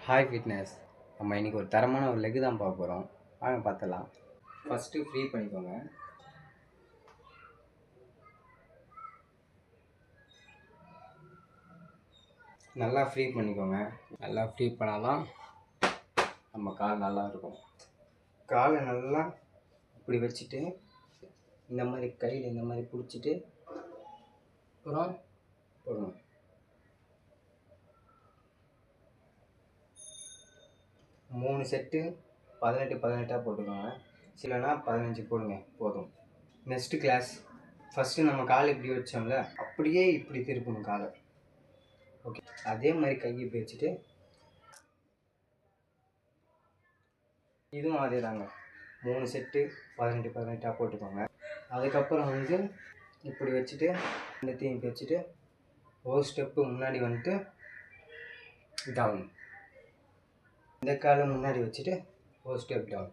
Hi fitness. நம்ம இன்றைக்கி ஒரு தரமான ஒரு லெக்கு தான் பார்க்க போகிறோம். வாங்க பார்த்துடலாம். ஃபஸ்ட்டு ஃப்ரீ பண்ணிக்கோங்க. நல்லா ஃப்ரீ பண்ணிக்கோங்க. நல்லா ஃப்ரீ பண்ணாதான் நம்ம கால் நல்லா இருக்கும். காலை நல்லா இப்படி வச்சுட்டு இந்த மாதிரி கையில் இந்த மாதிரி பிடிச்சிட்டு அப்புறம் போடணும். 3 செட்டு 18 போட்டுக்கோங்க. சிலனா 15 போடுங்க போதும். Next class. ஃபஸ்ட்டு நம்ம கால் இப்படி வச்சோம்ல, அப்படியே இப்படி திருப்பணும் காலை. ஓகே, அதே மாதிரி கையை இப்படி வச்சுட்டு இதுவும் அதே தாங்க. 3 செட்டு 18 போட்டுக்கோங்க. அதுக்கப்புறம் இப்படி வச்சுட்டு ரெண்டுத்தையும் இப்படி வச்சுட்டு ஒரு ஸ்டெப்பு முன்னாடி வந்துட்டு டவுன். இந்த காலை முன்னாடி வச்சுட்டு ஒரு ஸ்டெப் டவுன்.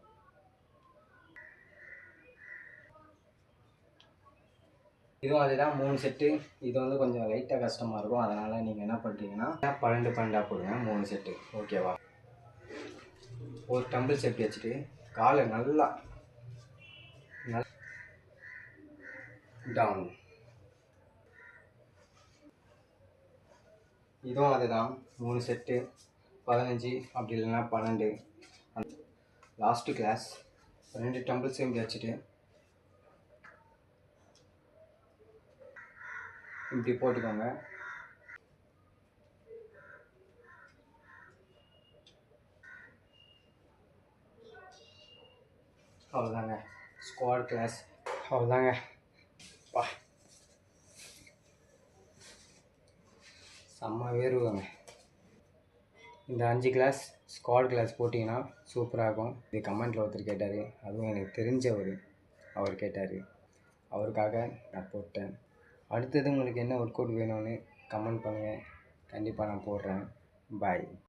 இதுவும் அதுதான் 3 செட்டு. இது கொஞ்சம் லைட்டாக கஷ்டமாக இருக்கும். அதனால் நீங்கள் என்ன பண்ணுறீங்கன்னா 12 போடுங்க 3 செட்டு. ஓகேவா? ஒரு டம்பிள் செட் வச்சுட்டு காலை நல்லா டவுன். இதுவும் அதுதான் 3 செட்டு 15 அப்படி இல்லைன்னா 12. லாஸ்ட்டு கிளாஸ் 2 டம்பிள்ஸையும் இப்படி வச்சுட்டு இப்படி போட்டுக்கோங்க. அவ்வளோதாங்க ஸ்குவாட் கிளாஸ். அவ்வளோதாங்க. பா செம்ம வேறுவாங்க. இந்த 5 கிளாஸ் ஸ்குவாட் கிளாஸ் போட்டிங்கன்னா சூப்பராக இருக்கும். இது கமெண்ட்டில் ஒருத்தர் கேட்டார், அதுவும் எனக்கு தெரிஞ்சவர். அவர் கேட்டார், அவருக்காக நான் போட்டேன். அடுத்தது உங்களுக்கு என்ன ஒர்க் அவுட் வேணும்னு கமெண்ட் பண்ணுங்கள். கண்டிப்பாக நான் போடுறேன். பாய்.